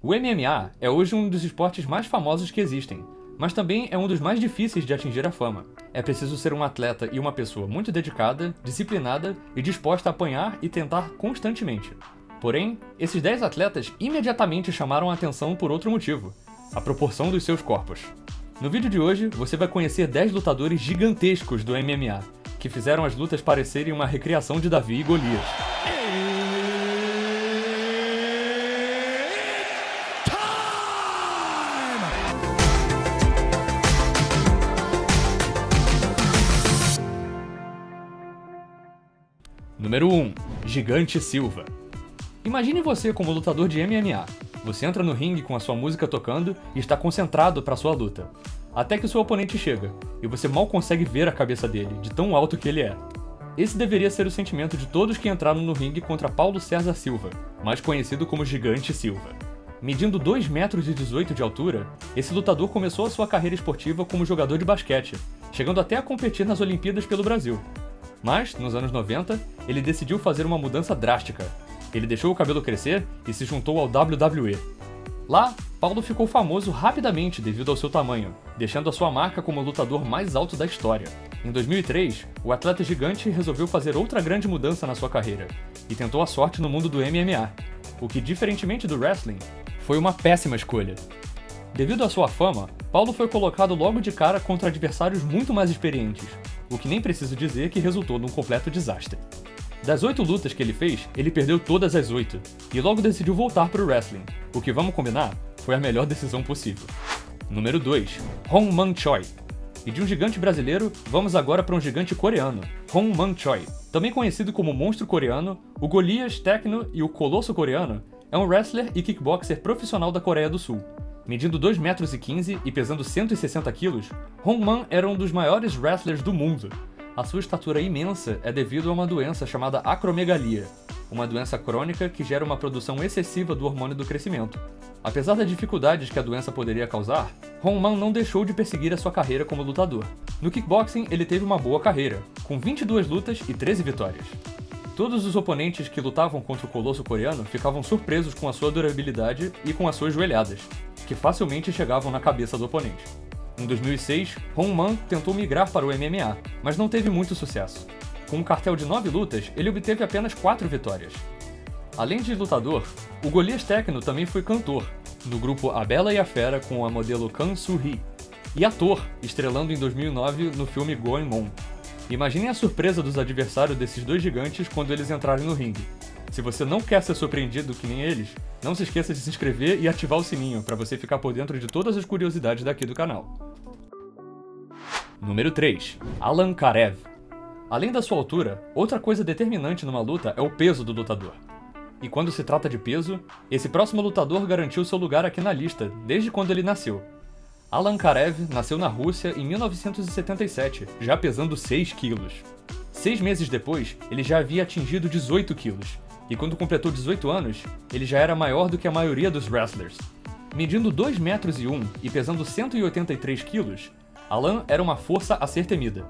O MMA é hoje um dos esportes mais famosos que existem, mas também é um dos mais difíceis de atingir a fama. É preciso ser um atleta e uma pessoa muito dedicada, disciplinada e disposta a apanhar e tentar constantemente. Porém, esses 10 atletas imediatamente chamaram a atenção por outro motivo: a proporção dos seus corpos. No vídeo de hoje, você vai conhecer 10 lutadores gigantescos do MMA, que fizeram as lutas parecerem uma recriação de Davi e Golias. Número 1. Gigante Silva. Imagine você como lutador de MMA. Você entra no ringue com a sua música tocando e está concentrado para sua luta. Até que o seu oponente chega, e você mal consegue ver a cabeça dele, de tão alto que ele é. Esse deveria ser o sentimento de todos que entraram no ringue contra Paulo César Silva, mais conhecido como Gigante Silva. Medindo 2,18 metros de altura, esse lutador começou a sua carreira esportiva como jogador de basquete, chegando até a competir nas Olimpíadas pelo Brasil. Mas, nos anos 90, ele decidiu fazer uma mudança drástica. Ele deixou o cabelo crescer e se juntou ao WWE. Lá, Paulo ficou famoso rapidamente devido ao seu tamanho, deixando a sua marca como o lutador mais alto da história. Em 2003, o atleta gigante resolveu fazer outra grande mudança na sua carreira, e tentou a sorte no mundo do MMA, o que, diferentemente do wrestling, foi uma péssima escolha. Devido à sua fama, Paulo foi colocado logo de cara contra adversários muito mais experientes, o que nem preciso dizer que resultou num completo desastre. Das 8 lutas que ele fez, ele perdeu todas as 8, e logo decidiu voltar para o wrestling, o que, vamos combinar, foi a melhor decisão possível. Número 2. Hong Man Choi. E de um gigante brasileiro, vamos agora para um gigante coreano, Hong Man Choi. Também conhecido como Monstro Coreano, o Golias Tecno e o Colosso Coreano, é um wrestler e kickboxer profissional da Coreia do Sul. Medindo 2,15 metros e pesando 160 quilos, Hong Man era um dos maiores wrestlers do mundo. A sua estatura imensa é devido a uma doença chamada acromegalia, uma doença crônica que gera uma produção excessiva do hormônio do crescimento. Apesar das dificuldades que a doença poderia causar, Hong Man não deixou de perseguir a sua carreira como lutador. No kickboxing, ele teve uma boa carreira, com 22 lutas e 13 vitórias. Todos os oponentes que lutavam contra o Colosso Coreano ficavam surpresos com a sua durabilidade e com as suas joelhadas, que facilmente chegavam na cabeça do oponente. Em 2006, Hong Man tentou migrar para o MMA, mas não teve muito sucesso. Com um cartel de 9 lutas, ele obteve apenas 4 vitórias. Além de lutador, o Golias Tecno também foi cantor, no grupo A Bela e a Fera com a modelo Kang Soo-hee, e ator, estrelando em 2009 no filme Going On. Imaginem a surpresa dos adversários desses dois gigantes quando eles entrarem no ringue. Se você não quer ser surpreendido que nem eles, não se esqueça de se inscrever e ativar o sininho para você ficar por dentro de todas as curiosidades daqui do canal. Número 3. Alan Karev. Além da sua altura, outra coisa determinante numa luta é o peso do lutador. E quando se trata de peso, esse próximo lutador garantiu seu lugar aqui na lista desde quando ele nasceu. Alan Karev nasceu na Rússia em 1977, já pesando 6 quilos. 6 meses depois, ele já havia atingido 18 quilos. E quando completou 18 anos, ele já era maior do que a maioria dos wrestlers. Medindo 2,01 metros e pesando 183 quilos, Alan era uma força a ser temida.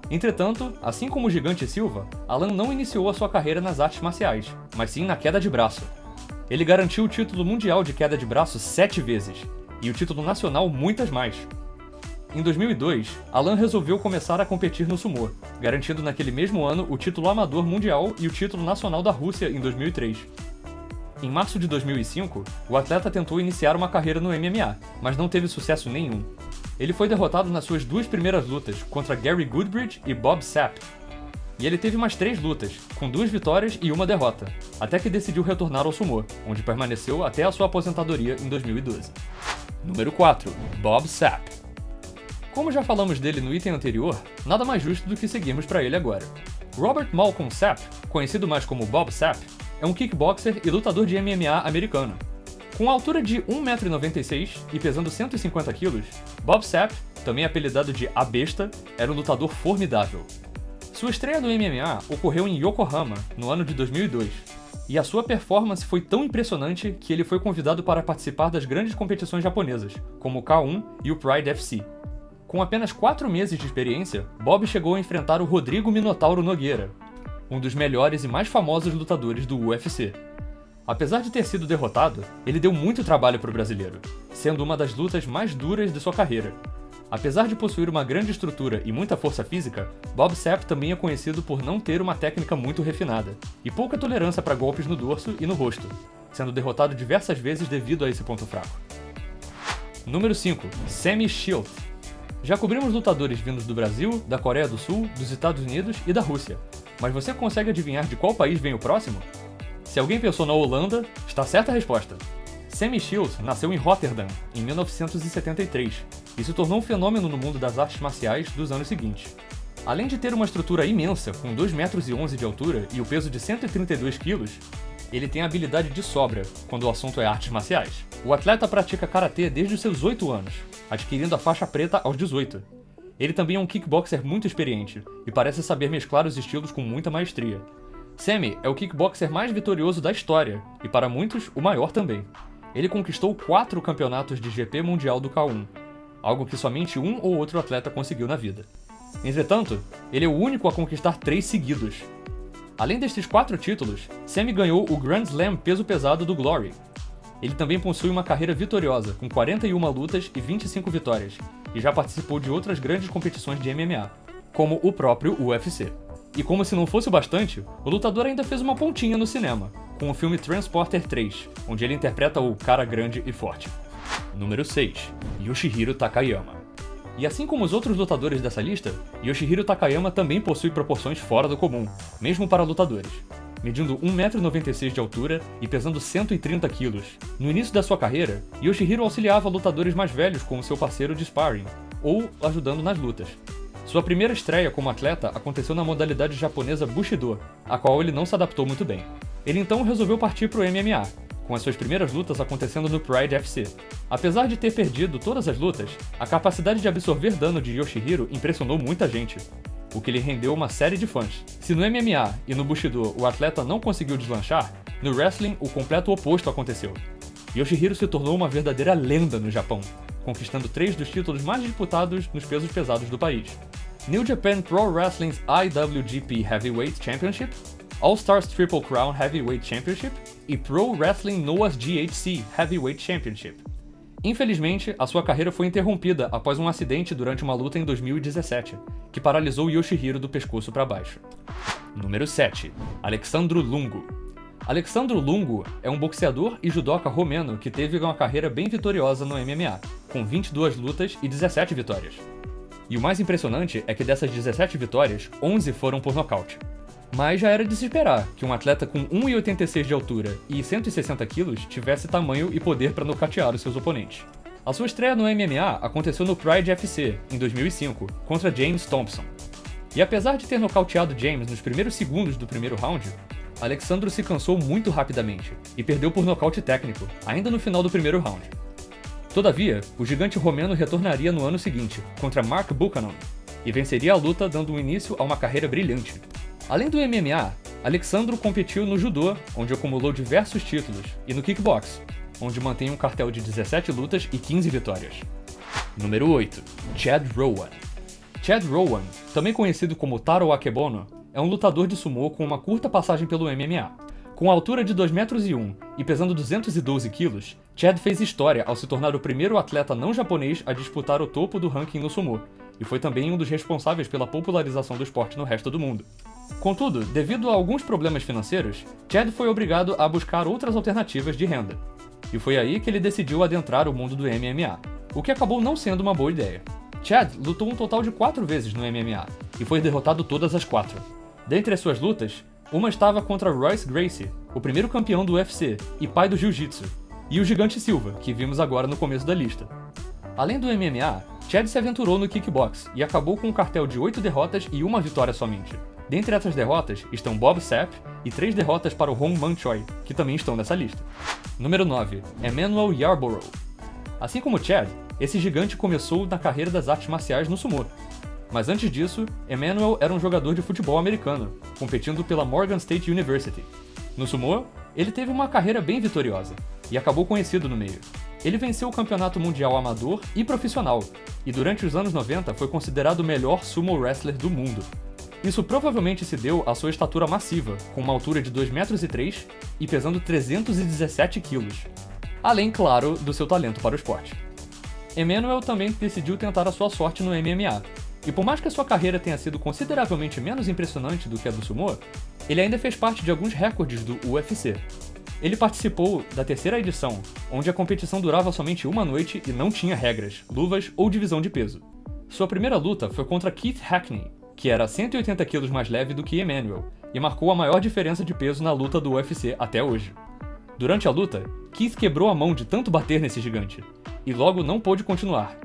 Entretanto, assim como o Gigante Silva, Alan não iniciou a sua carreira nas artes marciais, mas sim na queda de braço. Ele garantiu o título mundial de queda de braço 7 vezes, e o título nacional muitas mais. Em 2002, Alan resolveu começar a competir no sumô, garantindo naquele mesmo ano o título amador mundial e o título nacional da Rússia em 2003. Em março de 2005, o atleta tentou iniciar uma carreira no MMA, mas não teve sucesso nenhum. Ele foi derrotado nas suas 2 primeiras lutas, contra Gary Goodbridge e Bob Sapp. E ele teve mais 3 lutas, com 2 vitórias e 1 derrota, até que decidiu retornar ao sumô, onde permaneceu até a sua aposentadoria em 2012. Número 4. Bob Sapp. Como já falamos dele no item anterior, nada mais justo do que seguirmos para ele agora. Robert Malcolm Sapp, conhecido mais como Bob Sapp, é um kickboxer e lutador de MMA americano. Com a altura de 1,96 m e pesando 150 kg, Bob Sapp, também apelidado de A Besta, era um lutador formidável. Sua estreia no MMA ocorreu em Yokohama, no ano de 2002, e a sua performance foi tão impressionante que ele foi convidado para participar das grandes competições japonesas, como o K1 e o Pride FC. Com apenas 4 meses de experiência, Bob chegou a enfrentar o Rodrigo Minotauro Nogueira, um dos melhores e mais famosos lutadores do UFC. Apesar de ter sido derrotado, ele deu muito trabalho para o brasileiro, sendo uma das lutas mais duras de sua carreira. Apesar de possuir uma grande estrutura e muita força física, Bob Sapp também é conhecido por não ter uma técnica muito refinada, e pouca tolerância para golpes no dorso e no rosto, sendo derrotado diversas vezes devido a esse ponto fraco. Número 5. Sammy Shield. Já cobrimos lutadores vindos do Brasil, da Coreia do Sul, dos Estados Unidos e da Rússia, mas você consegue adivinhar de qual país vem o próximo? Se alguém pensou na Holanda, está certa a resposta. Sammy Shield nasceu em Rotterdam, em 1973, e se tornou um fenômeno no mundo das artes marciais dos anos seguintes. Além de ter uma estrutura imensa, com 2,11 metros de altura e o peso de 132 quilos, ele tem a habilidade de sobra quando o assunto é artes marciais. O atleta pratica karatê desde os seus 8 anos, adquirindo a faixa preta aos 18. Ele também é um kickboxer muito experiente e parece saber mesclar os estilos com muita maestria. Sammy é o kickboxer mais vitorioso da história e, para muitos, o maior também. Ele conquistou 4 campeonatos de GP mundial do K1, algo que somente um ou outro atleta conseguiu na vida. Entretanto, ele é o único a conquistar 3 seguidos. Além destes 4 títulos, Sammy ganhou o Grand Slam peso pesado do Glory. Ele também possui uma carreira vitoriosa, com 41 lutas e 25 vitórias, e já participou de outras grandes competições de MMA, como o próprio UFC. E como se não fosse o bastante, o lutador ainda fez uma pontinha no cinema, com o filme Transporter 3, onde ele interpreta o cara grande e forte. Número 6. Yoshihiro Takayama. E assim como os outros lutadores dessa lista, Yoshihiro Takayama também possui proporções fora do comum, mesmo para lutadores. Medindo 1,96 m de altura e pesando 130 kg. No início da sua carreira, Yoshihiro auxiliava lutadores mais velhos como seu parceiro de sparring, ou ajudando nas lutas. Sua primeira estreia como atleta aconteceu na modalidade japonesa Bushido, a qual ele não se adaptou muito bem. Ele então resolveu partir para o MMA, com as suas primeiras lutas acontecendo no Pride FC. Apesar de ter perdido todas as lutas, a capacidade de absorver dano de Yoshihiro impressionou muita gente, o que lhe rendeu uma série de fãs. Se no MMA e no Bushido o atleta não conseguiu deslanchar, no wrestling o completo oposto aconteceu. Yoshihiro se tornou uma verdadeira lenda no Japão, conquistando 3 dos títulos mais disputados nos pesos pesados do país: New Japan Pro Wrestling's IWGP Heavyweight Championship, All Stars Triple Crown Heavyweight Championship e Pro Wrestling Noah's GHC Heavyweight Championship. Infelizmente, a sua carreira foi interrompida após um acidente durante uma luta em 2017, que paralisou Yoshihiro do pescoço para baixo. Número 7. Alexandru Lungu. Alexandru Lungu é um boxeador e judoca romeno que teve uma carreira bem vitoriosa no MMA, com 22 lutas e 17 vitórias. E o mais impressionante é que dessas 17 vitórias, 11 foram por nocaute. Mas já era de se esperar que um atleta com 1,86 m de altura e 160 kg tivesse tamanho e poder para nocautear os seus oponentes. A sua estreia no MMA aconteceu no Pride FC, em 2005, contra James Thompson. E apesar de ter nocauteado James nos primeiros segundos do primeiro round, Alexandru se cansou muito rapidamente e perdeu por nocaute técnico, ainda no final do primeiro round. Todavia, o gigante romeno retornaria no ano seguinte, contra Mark Buchanan, e venceria a luta dando início a uma carreira brilhante. Além do MMA, Alexandru competiu no judô, onde acumulou diversos títulos, e no kickbox, onde mantém um cartel de 17 lutas e 15 vitórias. Número 8. Chad Rowan. Chad Rowan, também conhecido como Taro Akebono, é um lutador de sumô com uma curta passagem pelo MMA. Com a altura de 2,01 metros e pesando 212 quilos, Chad fez história ao se tornar o primeiro atleta não japonês a disputar o topo do ranking no sumô, e foi também um dos responsáveis pela popularização do esporte no resto do mundo. Contudo, devido a alguns problemas financeiros, Chad foi obrigado a buscar outras alternativas de renda. E foi aí que ele decidiu adentrar o mundo do MMA, o que acabou não sendo uma boa ideia. Chad lutou um total de 4 vezes no MMA, e foi derrotado todas as 4. Dentre as suas lutas, uma estava contra Royce Gracie, o primeiro campeão do UFC e pai do Jiu-Jitsu, e o Gigante Silva, que vimos agora no começo da lista. Além do MMA, Chad se aventurou no kickbox e acabou com um cartel de 8 derrotas e 1 vitória somente. Dentre essas derrotas estão Bob Sapp e 3 derrotas para o Hong Man Choi, que também estão nessa lista. Número 9. Emmanuel Yarborough. Assim como Chad, esse gigante começou na carreira das artes marciais no sumô. Mas antes disso, Emmanuel era um jogador de futebol americano, competindo pela Morgan State University. No sumô, ele teve uma carreira bem vitoriosa, e acabou conhecido no meio. Ele venceu o campeonato mundial amador e profissional, e durante os anos 90 foi considerado o melhor sumo wrestler do mundo. Isso provavelmente se deu à sua estatura massiva, com uma altura de 2,3 metros e pesando 317 quilos. Além, claro, do seu talento para o esporte. Emanuel também decidiu tentar a sua sorte no MMA, e por mais que a sua carreira tenha sido consideravelmente menos impressionante do que a do sumô, ele ainda fez parte de alguns recordes do UFC. Ele participou da terceira edição, onde a competição durava somente uma noite e não tinha regras, luvas ou divisão de peso. Sua primeira luta foi contra Keith Hackney, que era 180 quilos mais leve do que Emanuel, e marcou a maior diferença de peso na luta do UFC até hoje. Durante a luta, Keith quebrou a mão de tanto bater nesse gigante, e logo não pôde continuar.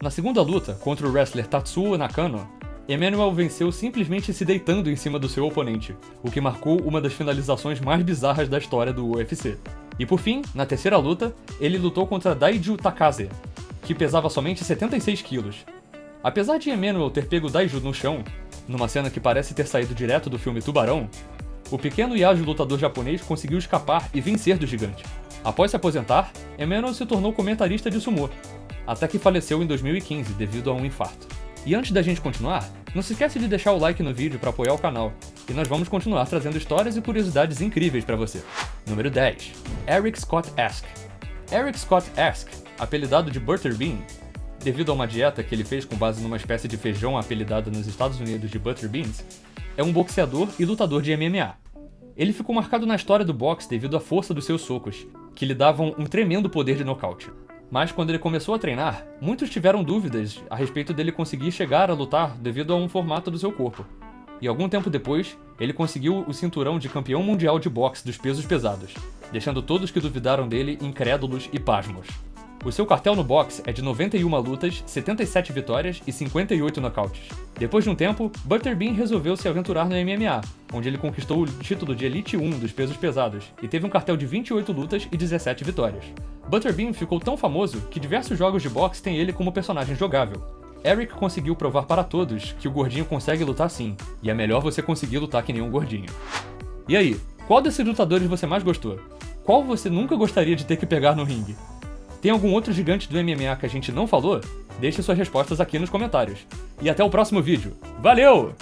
Na segunda luta, contra o wrestler Tatsuo Nakano, Emanuel venceu simplesmente se deitando em cima do seu oponente, o que marcou uma das finalizações mais bizarras da história do UFC. E por fim, na terceira luta, ele lutou contra Daiju Takase, que pesava somente 76 quilos. Apesar de Emanuel ter pego Daiju no chão, numa cena que parece ter saído direto do filme Tubarão, o pequeno e ágil lutador japonês conseguiu escapar e vencer do gigante. Após se aposentar, Emanuel se tornou comentarista de sumô, até que faleceu em 2015 devido a um infarto. E antes da gente continuar, não se esquece de deixar o like no vídeo para apoiar o canal, e nós vamos continuar trazendo histórias e curiosidades incríveis para você. Número 10. Eric Scott Ask. Eric Scott Ask, apelidado de Butterbean, devido a uma dieta que ele fez com base numa espécie de feijão apelidada nos Estados Unidos de Butter Beans, é um boxeador e lutador de MMA. Ele ficou marcado na história do boxe devido à força dos seus socos, que lhe davam um tremendo poder de nocaute. Mas quando ele começou a treinar, muitos tiveram dúvidas a respeito dele conseguir chegar a lutar devido a um formato do seu corpo. E algum tempo depois, ele conseguiu o cinturão de campeão mundial de boxe dos pesos pesados, deixando todos que duvidaram dele incrédulos e pasmos. O seu cartel no boxe é de 91 lutas, 77 vitórias e 58 nocautes. Depois de um tempo, Butterbean resolveu se aventurar no MMA, onde ele conquistou o título de Elite 1 dos pesos pesados e teve um cartel de 28 lutas e 17 vitórias. Butterbean ficou tão famoso que diversos jogos de boxe têm ele como personagem jogável. Eric conseguiu provar para todos que o gordinho consegue lutar sim, e é melhor você conseguir lutar que nem um gordinho. E aí, qual desses lutadores você mais gostou? Qual você nunca gostaria de ter que pegar no ringue? Tem algum outro gigante do MMA que a gente não falou? Deixe suas respostas aqui nos comentários. E até o próximo vídeo. Valeu!